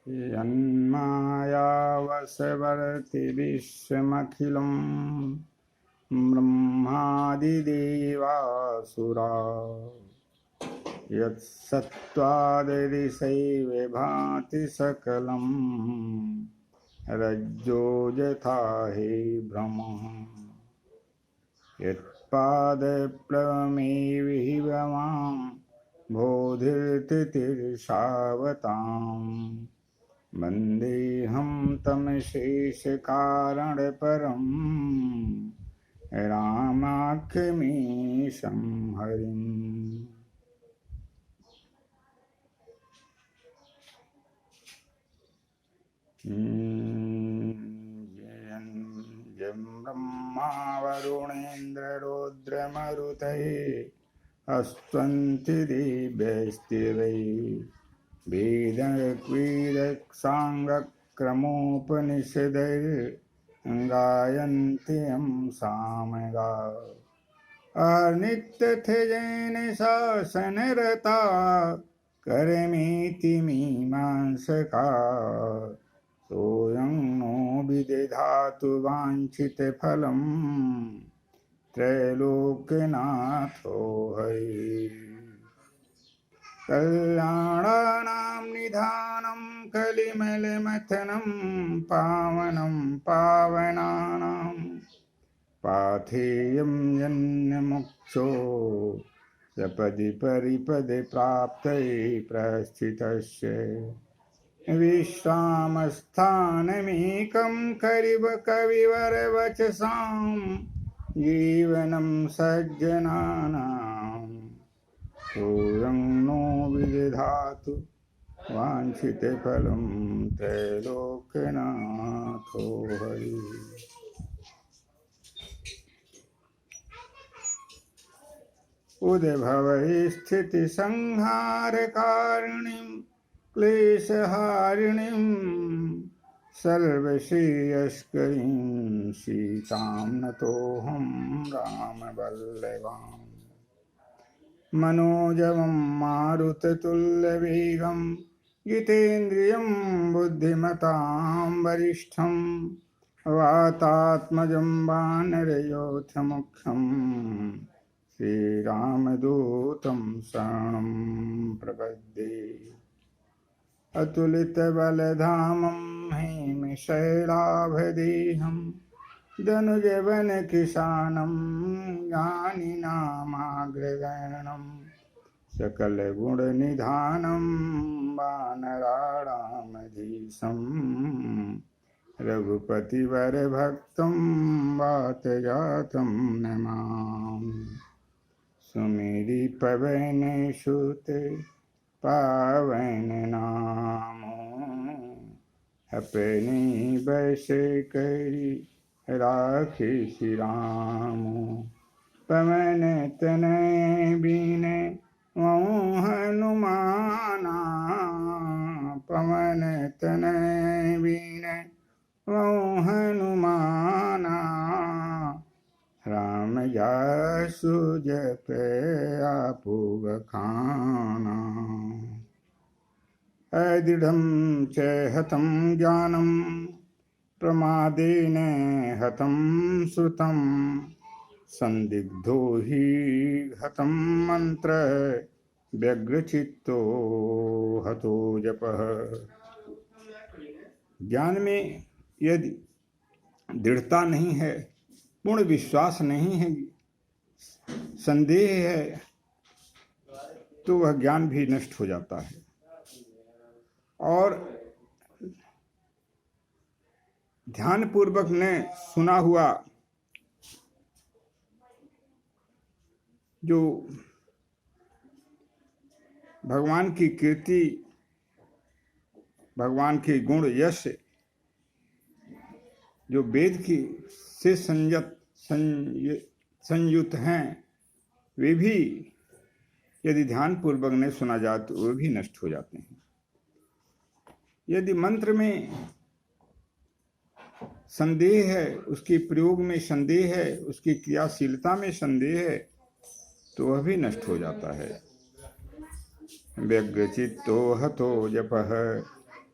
यन्मायावशवर्ति विश्वमखिलं ब्रह्मादिदेवासुरा यत्सत्त्वादिशैव भाति सकलं रज्जो यथा हि भ्रमः यत्पादप्लवमेव हि भवां बोधिर्तितिर्षावताम् वन्देऽहं तमशेषकारणपरं रामाख्यमीशं हरिम्। यं ब्रह्मा वरुणेन्द्ररुद्रमरुतये अस्त्वन्ति दिव्यैस्तिरैः वेदक्रीडसाङ्गक्रमोपनिषदैर्गायन्ति यं सामगा अनित्यथजेन शासनरता करमेति मीमांसका सोऽयं नो विदधातु वाञ्छितफलं त्रैलोक्यनाथो हरिः। कल्याणानां निधानं कलिमलमथनं पावनं पावनानां पाथेयं यन्मुक्षो सपदि परिपदे प्राप्तये प्रस्थितस्य विश्रामस्थानमेकं कविवरवचसां जीवनं सज्जनानां सोऽयं नो विदधातु वाञ्छितफलं त्रैलोक्यनाथो हरिः। उद्भवै स्थितिसंहारकारिणीं क्लेशहारिणीं सर्वश्रेयस्करीं सीतां नतोऽहं रामवल्लभाम्। मनोजवं मारुततुल्यवेगं जितेन्द्रियं बुद्धिमतां वरिष्ठं वातात्मजं वानरयोधमुख्यं श्रीरामदूतं शरणं प्रपद्ये। अतुलितबलधामं हेमशैलाभदेहं धनुजवनकिशानं ज्ञानिनामाग्रगण्यं सकलगुणनिधानं वानराणामधीशं रघुपतिवरभक्तं वातजातं नमामि। सुमेरि पवनसुते पावन नामो अपने बस करी राखे श्री राम। पवन तनय बीने वहाँ हनुमाना पवन तनय बीने वहाँ हनुमाना राम जासु जप आपु बखाना। अदृढ़ं च हतं ज्ञानं प्रमादेन हतं श्रुतं संदिग्धो हि हतं मंत्र व्यग्रचित्तो हतो जपः। ज्ञान में यदि दृढ़ता नहीं है, पूर्ण विश्वास नहीं है, संदेह है, तो वह ज्ञान भी नष्ट हो जाता है। और ध्यान पूर्वक ने सुना हुआ जो भगवान की कीर्ति, भगवान के गुण यश जो वेद की से संयुक्त हैं, वे भी यदि ध्यान पूर्वक नहीं सुना जाए तो वे भी नष्ट हो जाते हैं। यदि मंत्र में संदेह है, उसके प्रयोग में संदेह है, उसकी क्रियाशीलता में संदेह है, तो वह भी नष्ट हो जाता है। व्यग्रचित्तो हतो जपः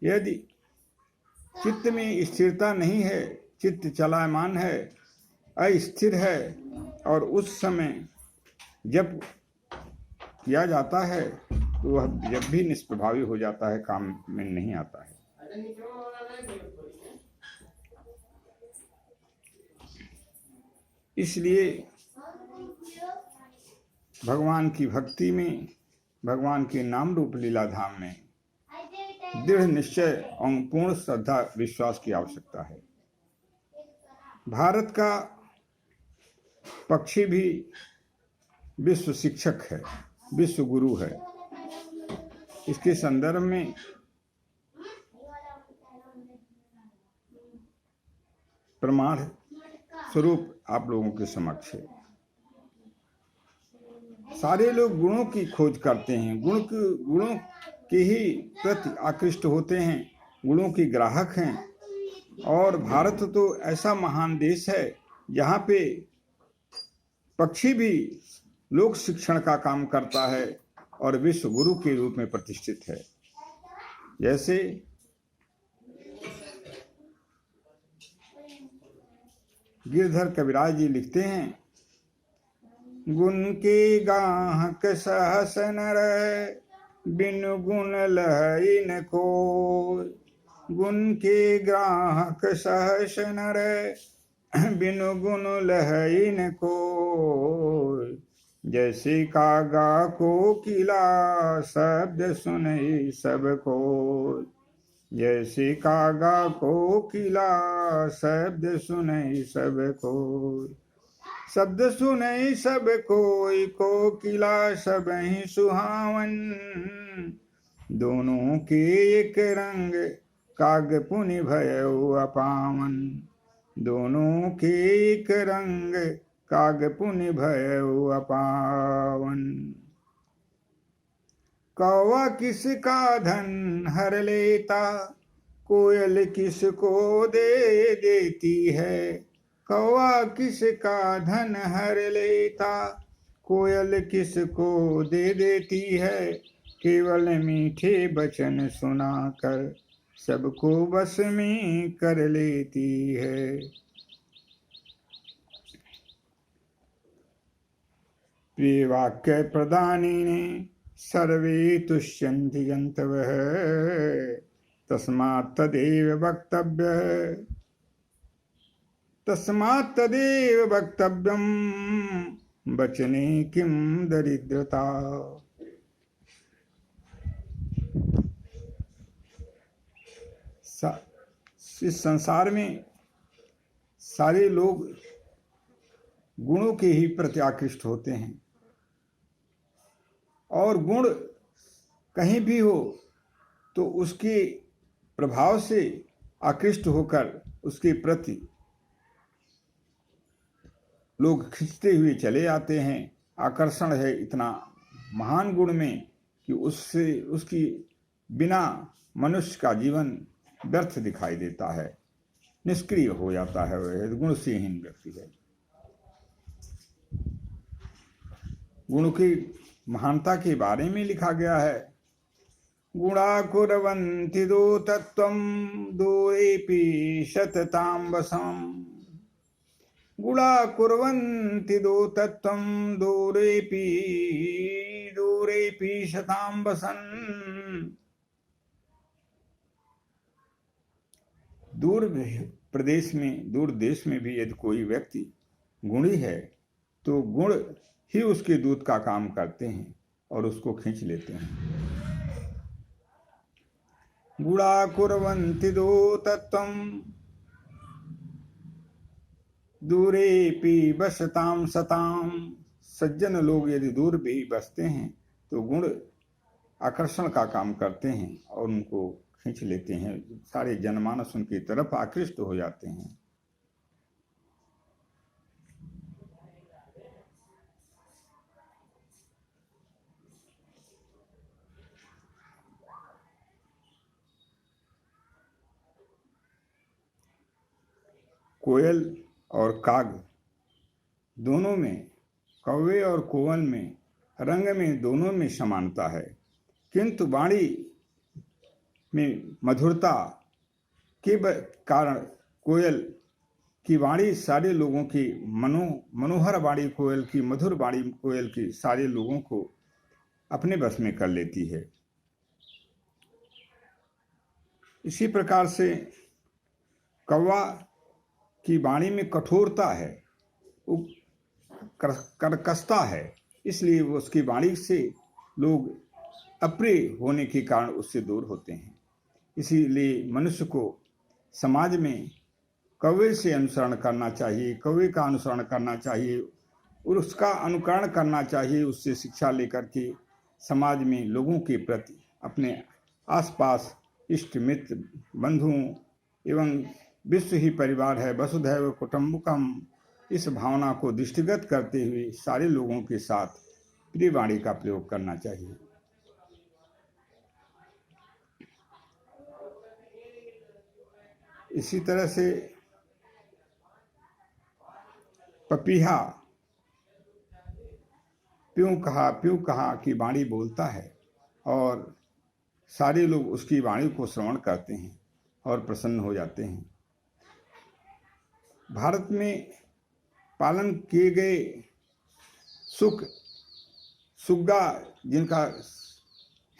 यदि चित्त में स्थिरता नहीं है, चित्त चलायमान है, अस्थिर है, और उस समय जब किया जाता है तो वह जब भी निष्प्रभावी हो जाता है, काम में नहीं आता है। इसलिए भगवान की भक्ति में, भगवान के नाम रूप लीला धाम में दृढ़ निश्चय और पूर्ण श्रद्धा विश्वास की आवश्यकता है। भारत का पक्षी भी विश्व शिक्षक है, विश्व गुरु है। इसके संदर्भ में प्रमाण स्वरूप आप लोगों के समक्ष है। सारे लोग गुणों की खोज करते हैं, गुणों के ही प्रति आकृष्ट होते हैं, गुणों की ग्राहक हैं। और भारत तो ऐसा महान देश है जहाँ पे पक्षी भी लोक शिक्षण का काम करता है और विश्व गुरु के रूप में प्रतिष्ठित है। जैसे गिरधर कविराज जी लिखते हैं, गुण के गाहक सहस नर, बिन गुण लहई न कोय। गुण के ग्राहक सहस नर, बिन गुण लहई न कोय। जैसे कागा को किला, शब्द सुनई सब कोय। जैसे कागा को किला, शब्द सुनई सब कोय। शब्द सुनई सब कोई, को किला सब ही सुहावन। दोनों के एक रंग, काग पुनि भयउ अपावन। दोनों के एक रंग, काग पुनि भयउ अपावन। कौवा किसका धन हर लेता, कोयल किसको दे देती है। कौवा किसका धन हर लेता, कोयल किसको दे देती है। केवल मीठे वचन सुनाकर, सबको बस में कर लेती है। प्रिय वाक्य प्रदानी ने, सर्वे तुष्यन्ति जन्तवः, तस्मात् तदेव वक्तव्यः। तस्मात् तदेव वक्तव्यं, वचने किं दरिद्रता। इस संसार में सारे लोग गुणों के ही प्रति आकृष्ट होते हैं, और गुण कहीं भी हो तो उसके प्रभाव से आकृष्ट होकर उसके प्रति लोग खींचते हुए चले आते हैं। आकर्षण है इतना महान गुण में कि उससे उसकी बिना मनुष्य का जीवन व्यर्थ दिखाई देता है, निष्क्रिय हो जाता है, वह गुण से हीन व्यक्ति है। गुण की महानता के बारे में लिखा गया है, गुणा कुर्वन्ति दो तत्वं, दूरेपि सततां वशम्। गुणा कुर्वन्ति दो तत्वं, दूरेपि सतां वशन्। दूर प्रदेश में, दूर देश में भी यदि कोई व्यक्ति गुणी है तो गुण ही उसके दूत का काम करते हैं और उसको खींच लेते हैं। गुणा कुर्वन्ति दो तत्वं, दूरेपि बसतां सतां। सज्जन लोग यदि दूर भी बसते हैं तो गुण आकर्षण का काम करते हैं और उनको खींच लेते हैं। सारे जनमानस उनकी तरफ आकृष्ट हो जाते हैं। कोयल और काग दोनों में, कौवे और कोयल में, रंग में दोनों में समानता है, किंतु वाणी में मधुरता के कारण कोयल की वाणी सारे लोगों की मनोहर वाणी कोयल की, मधुर वाणी कोयल की सारे लोगों को अपने बस में कर लेती है। इसी प्रकार से कौवा की वाणी में कठोरता है, वो कर्कशता है, इसलिए वो उसकी वाणी से लोग अप्रिय होने के कारण उससे दूर होते हैं। इसीलिए मनुष्य को समाज में कौवे से अनुसरण करना चाहिए, कौवे का अनुसरण करना चाहिए और उसका अनुकरण करना चाहिए। उससे शिक्षा लेकर के समाज में लोगों के प्रति, अपने आसपास इष्ट मित्र बंधुओं एवं विश्व ही परिवार है, वसुधैव कुटुम्बकम, इस भावना को दृष्टिगत करते हुए सारे लोगों के साथ प्रिय वाणी का प्रयोग करना चाहिए। इसी तरह से पपीहा प्यों कहा की वाणी बोलता है और सारे लोग उसकी वाणी को श्रवण करते हैं और प्रसन्न हो जाते हैं। भारत में पालन किए गए सुग्गा, जिनका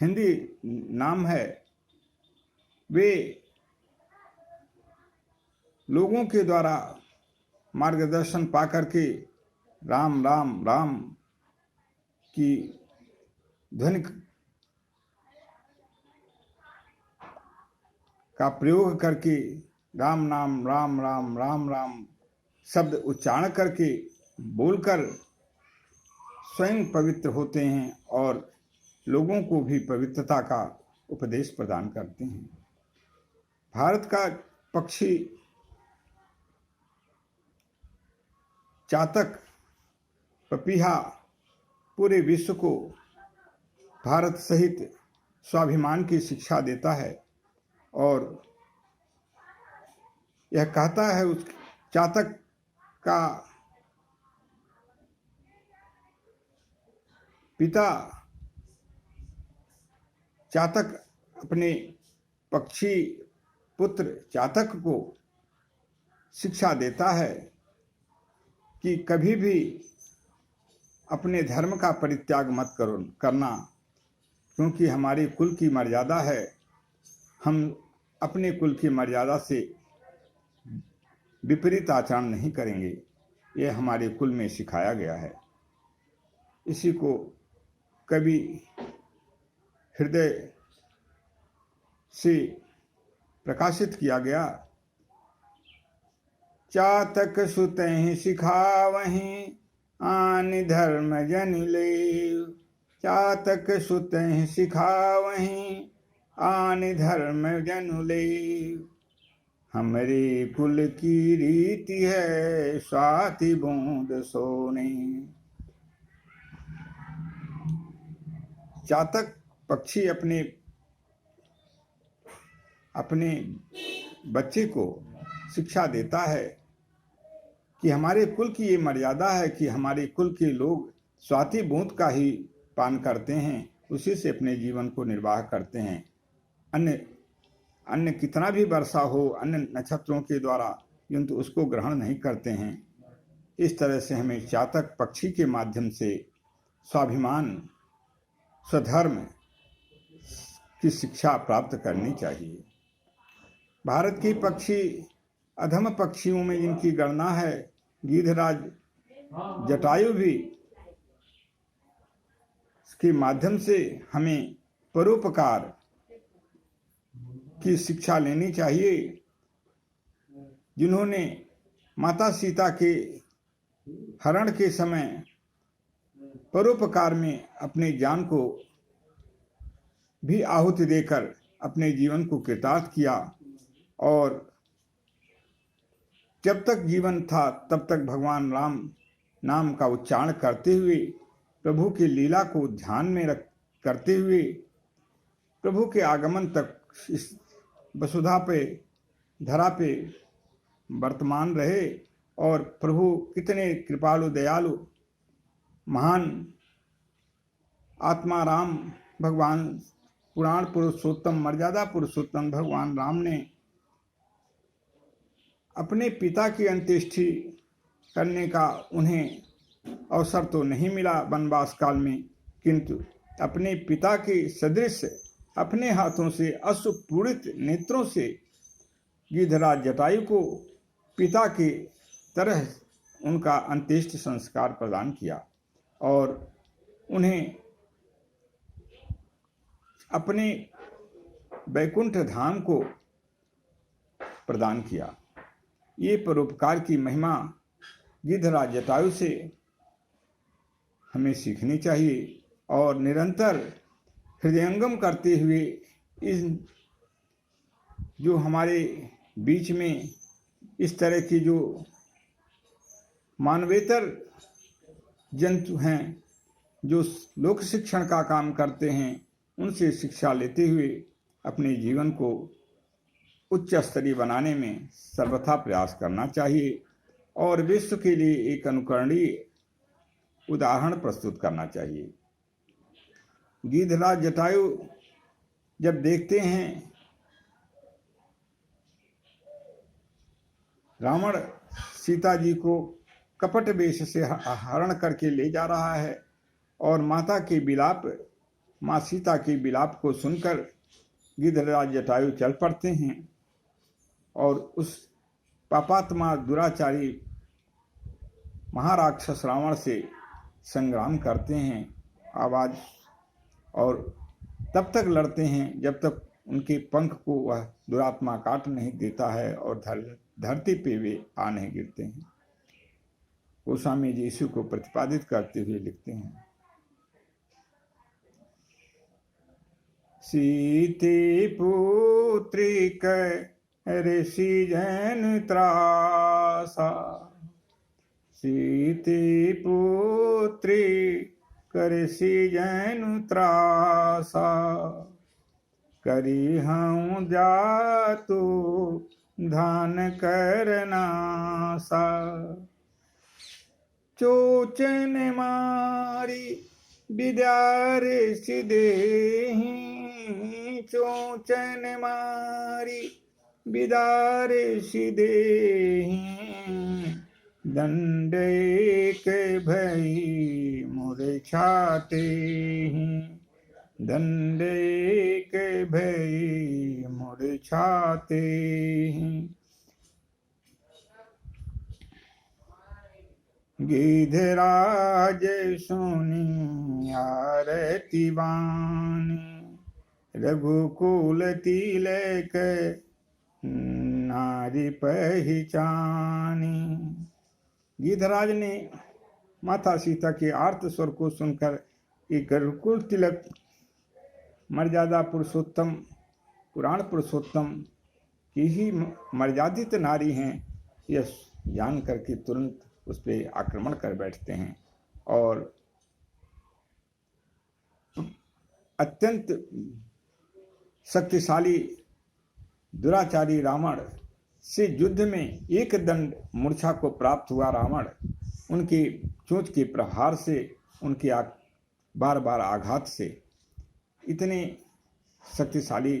हिंदी नाम है, वे लोगों के द्वारा मार्गदर्शन पाकर के राम राम राम की ध्वनि का प्रयोग करके राम नाम राम राम राम राम शब्द उच्चारण करके बोलकर स्वयं पवित्र होते हैं और लोगों को भी पवित्रता का उपदेश प्रदान करते हैं। भारत का पक्षी चातक पपीहा पूरे विश्व को भारत सहित स्वाभिमान की शिक्षा देता है और यह कहता है उस चातक का पिता चातक अपने पक्षी पुत्र चातक को शिक्षा देता है कि कभी भी अपने धर्म का परित्याग मत करना, क्योंकि हमारे कुल की मर्यादा है, हम अपने कुल की मर्यादा से विपरीत आचरण नहीं करेंगे, यह हमारे कुल में सिखाया गया है। इसी को कभी हृदय से प्रकाशित किया गया। चातक सुतहि सिखावहीं आन धर्म जन लेव, चातक सुतहि सिखावहीं आन धर्म जन लेव, हमरे कुल की रीति है स्वाति बूंद सोने। चातक पक्षी अपने बच्चे को शिक्षा देता है कि हमारे कुल की ये मर्यादा है कि हमारे कुल के लोग स्वाति बूंद का ही पान करते हैं, उसी से अपने जीवन को निर्वाह करते हैं। अन्य कितना भी वर्षा हो अन्य नक्षत्रों के द्वारा, किंतु उसको ग्रहण नहीं करते हैं। इस तरह से हमें चातक पक्षी के माध्यम से स्वाभिमान स्वधर्म की शिक्षा प्राप्त करनी चाहिए। भारत की पक्षी अधम पक्षियों में जिनकी गणना है, गिद्धराज जटायु भी के माध्यम से हमें परोपकार की शिक्षा लेनी चाहिए। जिन्होंने माता सीता के हरण के समय परोपकार में अपने जान को भी आहुति देकर अपने जीवन को कृतार्थ किया और जब तक जीवन था तब तक भगवान राम नाम का उच्चारण करते हुए, प्रभु की लीला को ध्यान में करते हुए प्रभु के आगमन तक इस वसुधा पे धरा पे वर्तमान रहे और प्रभु कितने कृपालु दयालु महान आत्मा राम भगवान पुराण पुरुषोत्तम मर्यादा पुरुषोत्तम भगवान राम ने अपने पिता की अंत्येष्टि करने का उन्हें अवसर तो नहीं मिला वनवास काल में, किंतु अपने पिता के सदृश अपने हाथों से अश्रुपूरित नेत्रों से गिद्धराज जटायु को पिता के तरह उनका अंत्येष्टि संस्कार प्रदान किया और उन्हें अपने वैकुंठ धाम को प्रदान किया। ये परोपकार की महिमा गिद्धराज जटायु से हमें सीखनी चाहिए और निरंतर हृदयंगम करते हुए इस जो हमारे बीच में इस तरह की जो मानवेतर जंतु हैं जो लोक शिक्षण का काम करते हैं, उनसे शिक्षा लेते हुए अपने जीवन को उच्च स्तरीय बनाने में सर्वथा प्रयास करना चाहिए और विश्व के लिए एक अनुकरणीय उदाहरण प्रस्तुत करना चाहिए। गिद्धराज जटायु जब देखते हैं रावण सीता जी को कपट वेश से हरण करके ले जा रहा है और माता के विलाप, माँ सीता के विलाप को सुनकर गिद्धराज जटायु चल पड़ते हैं और उस पापात्मा दुराचारी महाराक्षस रावण से संग्राम करते हैं आवाज, और तब तक लड़ते हैं जब तक उनके पंख को वह दुरात्मा काट नहीं देता है और धरती पे वे आ नहीं गिरते हैं। गोस्वामी जी यीशु को प्रतिपादित करते हुए लिखते हैं, सीते पुत्री ऋषि जैन त्रासा, सीते पुत्री ऋषि जैन त्रासा, करी हूँ जातु धान करना सा, चोचन मारी विद्या ऋषि देहि, चोचन मारी विद्या ऋषि देहि, दंड एक भई मूर्छाते, दंड एक भई मूर्छाते। गिद्धराज सुनी आरती वाणी, रघुकुल तिलक नारी पहचानी। गिद्धराज ने माता सीता के आर्त स्वर को सुनकर एक रघुकुल तिलक मर्यादा पुरुषोत्तम पुराण पुरुषोत्तम की ही मर्यादित नारी हैं यह जान करके तुरंत उस पर आक्रमण कर बैठते हैं और अत्यंत शक्तिशाली दुराचारी रावण से युद्ध में एक दंड मूर्छा को प्राप्त हुआ रावण उनके चोंच के प्रहार से, उनके बार बार आघात से इतने शक्तिशाली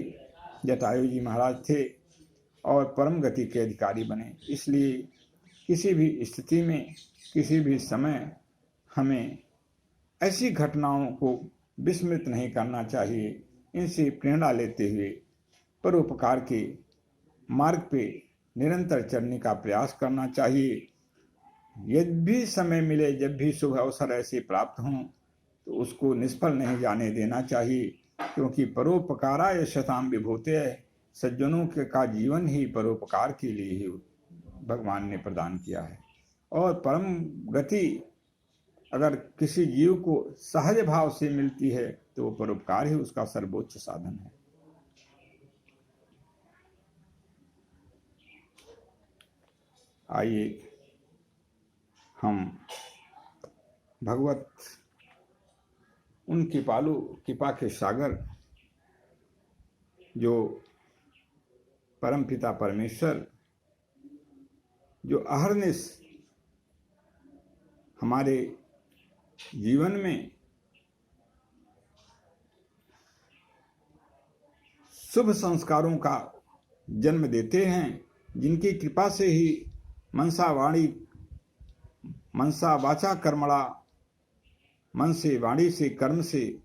जटायु जी महाराज थे और परम गति के अधिकारी बने। इसलिए किसी भी स्थिति में, किसी भी समय हमें ऐसी घटनाओं को विस्मृत नहीं करना चाहिए। इनसे प्रेरणा लेते हुए परोपकार के मार्ग पे निरंतर चलने का प्रयास करना चाहिए। यदि भी समय मिले, जब भी शुभ अवसर ऐसे प्राप्त हों, तो उसको निष्फल नहीं जाने देना चाहिए, क्योंकि परोपकाराय शताम विभूतयः, सज्जनों का जीवन ही परोपकार के लिए ही भगवान ने प्रदान किया है। और परम गति अगर किसी जीव को सहज भाव से मिलती है तो वो परोपकार ही उसका सर्वोच्च साधन है। आइए हम भगवत उन कृपालु कृपा के सागर जो परमपिता परमेश्वर जो अहरनिश हमारे जीवन में शुभ संस्कारों का जन्म देते हैं, जिनकी कृपा से ही मनसा वाचा कर्मणा, मन से, वाणी से, कर्म से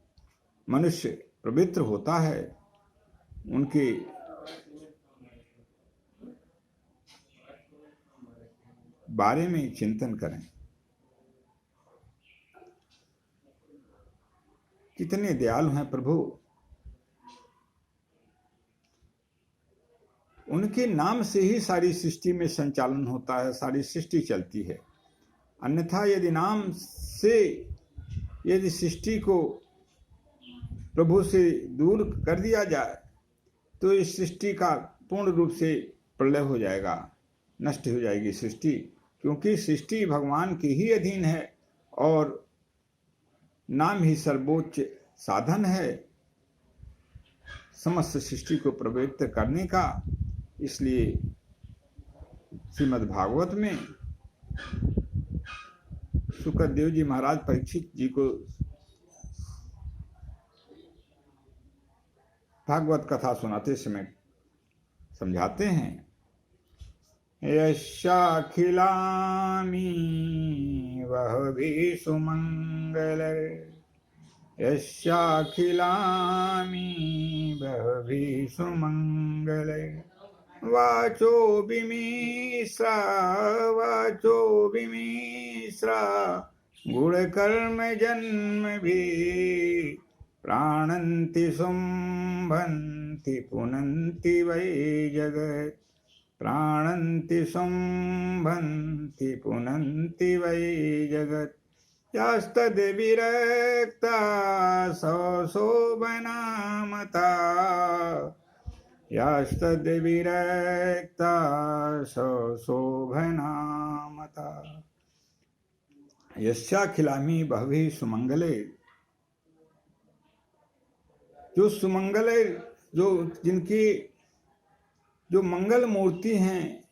मनुष्य पवित्र होता है। उनके बारे में चिंतन करें। कितने दयालु हैं प्रभु। उनके नाम से ही सारी सृष्टि में संचालन होता है, सारी सृष्टि चलती है। अन्यथा यदि सृष्टि को प्रभु से दूर कर दिया जाए तो इस सृष्टि का पूर्ण रूप से प्रलय हो जाएगा, नष्ट हो जाएगी सृष्टि। क्योंकि सृष्टि भगवान के ही अधीन है और नाम ही सर्वोच्च साधन है समस्त सृष्टि को पवित्र करने का। इसलिए श्रीमद् भागवत में शुक्रदेव जी महाराज परीक्षित जी को भागवत कथा सुनाते समय समझाते हैं, यस्याखिलानि वहवि सुमंगल, यस्याखिलानि वहवि सुमंगल, वाचो विमिश्रा गुणकर्म जन्म भी प्राणन्ति शुम्भन्ति पुनन्ति वै जगत्, प्राणन्ति शुम्भन्ति पुनन्ति वै जगत्, यास्तद्विरक्ता सशोभनामता, यास्तद्विरक्ता सशोभनामता। यस्याखिलामि बहवी सुमंगले, जो सुमंगल, जो मंगल मूर्ति हैं,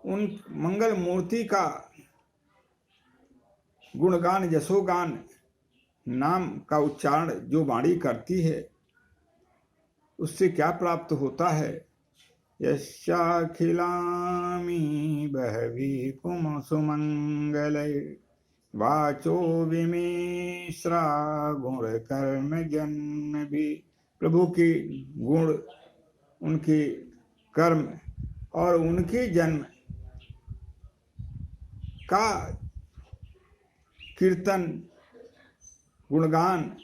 उन मंगल मूर्ति का गुणगान, यशोगान, नाम का उच्चारण जो वाणी करती है, उससे क्या प्राप्त होता है? यस्याखिलामि बहवी कुम सुमंगलै, वाचो विमिश्रा गुण कर्म जन्म भी। प्रभु के गुण, उनके कर्म और उनके जन्म का कीर्तन, गुणगान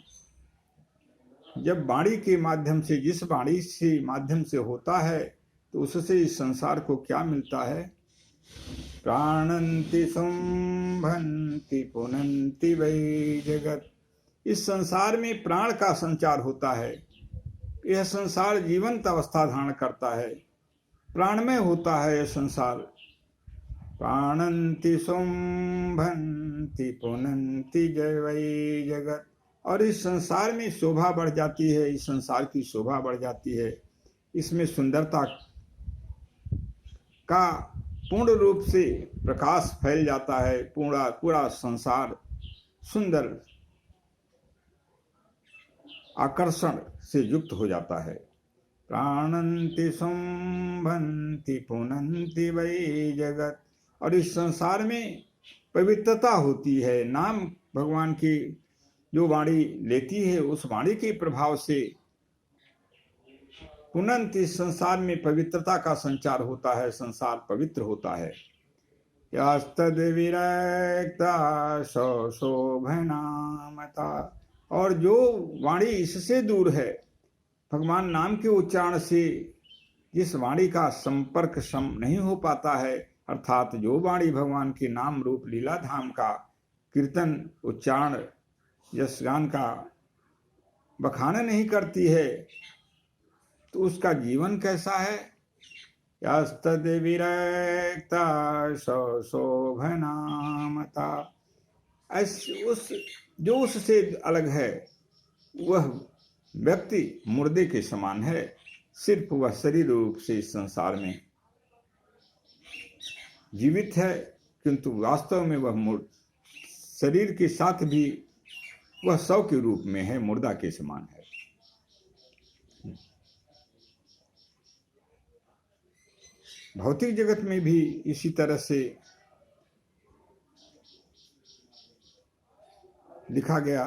जब वाणी के माध्यम से, जिस वाणी से माध्यम से होता है, तो उससे इस संसार को क्या मिलता है? प्राणन्ति शुम्भन्ति पुनन्ति वै जगत्। इस संसार में प्राण का संचार होता है। यह संसार जीवंत अवस्था धारण करता है, प्राणमय होता है यह संसार। प्राणन्ति शुम्भन्ति पुनन्ति वै जगत्। और इस संसार में शोभा बढ़ जाती है, इस संसार की शोभा बढ़ जाती है, इसमें सुंदरता का पूर्ण रूप से प्रकाश फैल जाता है। पूरा संसार सुंदर आकर्षण से युक्त हो जाता है। प्राणन्ति शुम्भन्ति पुनन्ति वै जगत्। और इस संसार में पवित्रता होती है। नाम भगवान की जो वाणी लेती है, उस वाणी के प्रभाव से पुनन्त इस संसार में पवित्रता का संचार होता है, संसार पवित्र होता है। यास्तद्विरक्ता सशोभनामता। और जो वाणी इससे दूर है, भगवान नाम के उच्चारण से जिस वाणी का संपर्क नहीं हो पाता है, अर्थात जो वाणी भगवान के नाम रूप लीला धाम का कीर्तन, उच्चारण, यशगान का बखान नहीं करती है, तो उसका जीवन कैसा है? यास्तद्विरक्ता सशोभनामता। जो उससे अलग है, वह व्यक्ति मुर्दे के समान है। सिर्फ वह शरीर रूप से इस संसार में जीवित है, किंतु वास्तव में वह शरीर के साथ भी वह शव के रूप में है, मुर्दा के समान है। भौतिक जगत में भी इसी तरह से लिखा गया,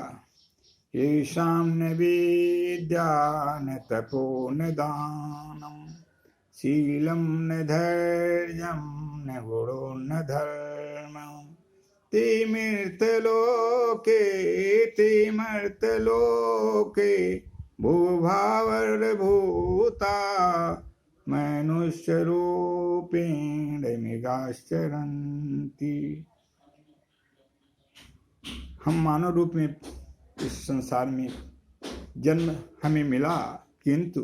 येषां न विद्या न तपो न दानम शीलं न धैर्यं न गुणो न धर्मं ते मर्तलोके भूभावर्भूता मनुष्यरूपेण मृगाश्चरन्ति। हम मानव रूप में इस संसार में जन्म हमें मिला, किंतु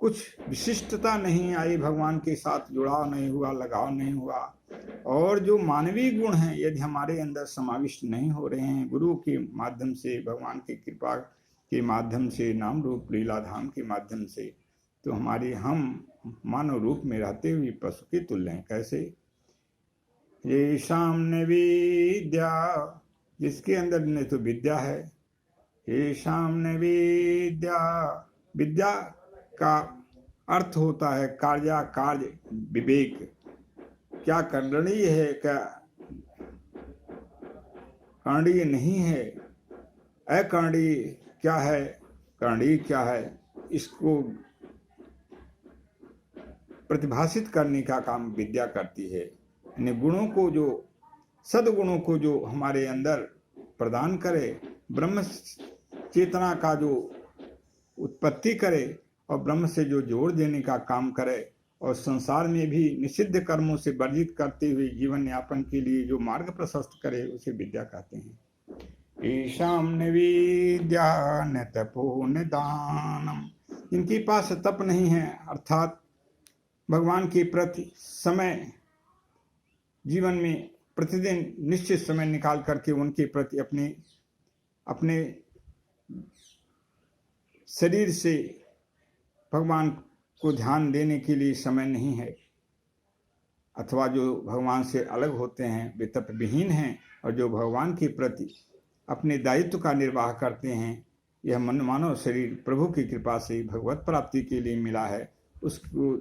कुछ विशिष्टता नहीं आई, भगवान के साथ जुड़ाव नहीं हुआ, लगाव नहीं हुआ। और जो मानवीय गुण हैं यदि हमारे अंदर समाविष्ट नहीं हो रहे हैं, गुरु के माध्यम से, भगवान की कृपा के माध्यम से, नाम रूप लीला धाम के माध्यम से, तो हम मानव रूप में रहते हुए पशु के तुल्य हैं। कैसे? येषां न विद्या, जिसके अंदर न तो विद्या है। येषां न विद्या, विद्या का अर्थ होता है कार्य विवेक, क्या करणीय है, क्या करणीय नहीं है, अकरणीय क्या है, करणीय क्या है, इसको प्रतिभाषित करने का काम विद्या करती है। गुणों को, जो सद्गुणों को जो हमारे अंदर प्रदान करे, ब्रह्म चेतना का जो उत्पत्ति करे और ब्रह्म से जो जोड़ देने का काम करे, और संसार में भी निषिद्ध कर्मों से वर्जित करते हुए जीवन यापन के लिए जो मार्ग प्रशस्त करे, उसे विद्या कहते हैं। येषां न विद्या न तपो न दानम, जिनके पास तप नहीं है, अर्थात भगवान के प्रति समय, जीवन में प्रतिदिन निश्चित समय निकाल करके उनके प्रति अपने शरीर से भगवान को ध्यान देने के लिए समय नहीं है, अथवा जो भगवान से अलग होते हैं वे तप विहीन हैं, और जो भगवान के प्रति अपने दायित्व का निर्वाह करते हैं, यह मानव शरीर प्रभु की कृपा से भगवत प्राप्ति के लिए मिला है, उसको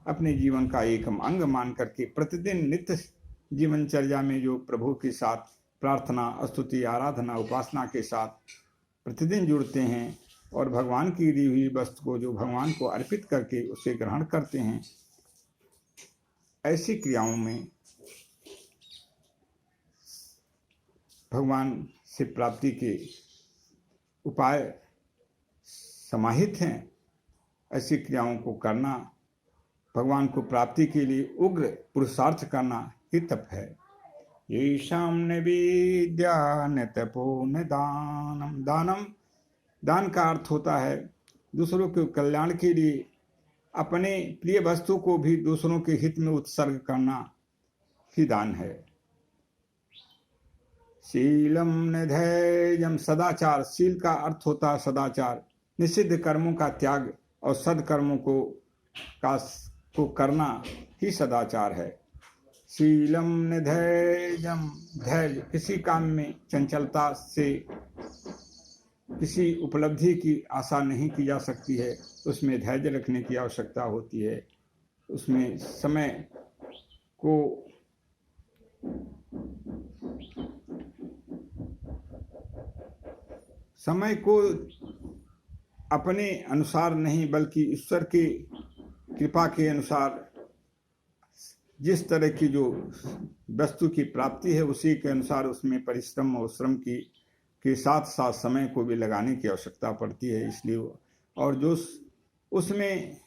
अपने जीवन का एक अंग मान करके प्रतिदिन नित्य जीवनचर्या में जो प्रभु के साथ प्रार्थना, स्तुति, आराधना, उपासना के साथ प्रतिदिन जुड़ते हैं, और भगवान की दी हुई वस्तु को जो भगवान को अर्पित करके उसे ग्रहण करते हैं, ऐसी क्रियाओं में भगवान से प्राप्ति के उपाय समाहित हैं। ऐसी क्रियाओं को करना, भगवान को प्राप्ति के लिए उग्र पुरुषार्थ करना ही तप है। येषां न विद्या न तपो न दानम, दान का अर्थ होता है दूसरों के कल्याण के लिए अपने प्रिय वस्तु को भी दूसरों के हित में उत्सर्ग करना ही दान है। शीलम न धैर्यम, सदाचार, शील का अर्थ होता है सदाचार, निषिद्ध कर्मों का त्याग और सदकर्मों को करना ही सदाचार है। शीलम न धैर्यम, धैर्य, किसी काम में चंचलता से किसी उपलब्धि की आशा नहीं की जा सकती है, उसमें धैर्य रखने की आवश्यकता होती है। उसमें समय को अपने अनुसार नहीं, बल्कि ईश्वर की कृपा के अनुसार जिस तरह की जो वस्तु की प्राप्ति है, उसी के अनुसार उसमें परिश्रम और श्रम के साथ साथ समय को भी लगाने की आवश्यकता पड़ती है। इसलिए और जो उसमें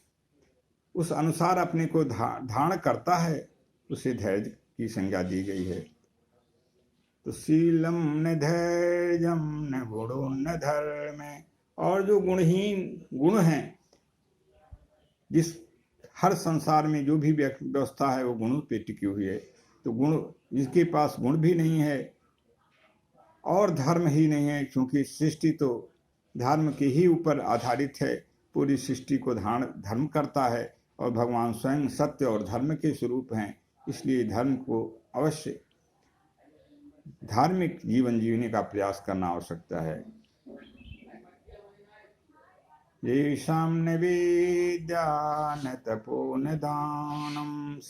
उस अनुसार अपने को धारण करता है, उसे धैर्य की संज्ञा दी गई है। तो शीलम न धैर्यम न गुणो न धर्म, और जो गुणहीन गुण हैं, जिस हर संसार में जो भी व्यवस्था है वो गुणों पे टिकी हुई है, तो गुण, जिसके पास गुण भी नहीं है और धर्म ही नहीं है, क्योंकि सृष्टि तो धर्म के ही ऊपर आधारित है, पूरी सृष्टि को धर्म करता है, और भगवान स्वयं सत्य और धर्म के स्वरूप हैं। इसलिए धर्म को अवश्य धार्मिक जीवन जीने का प्रयास करना आवश्यकता है। येषां न विद्या न तपो न दानम्।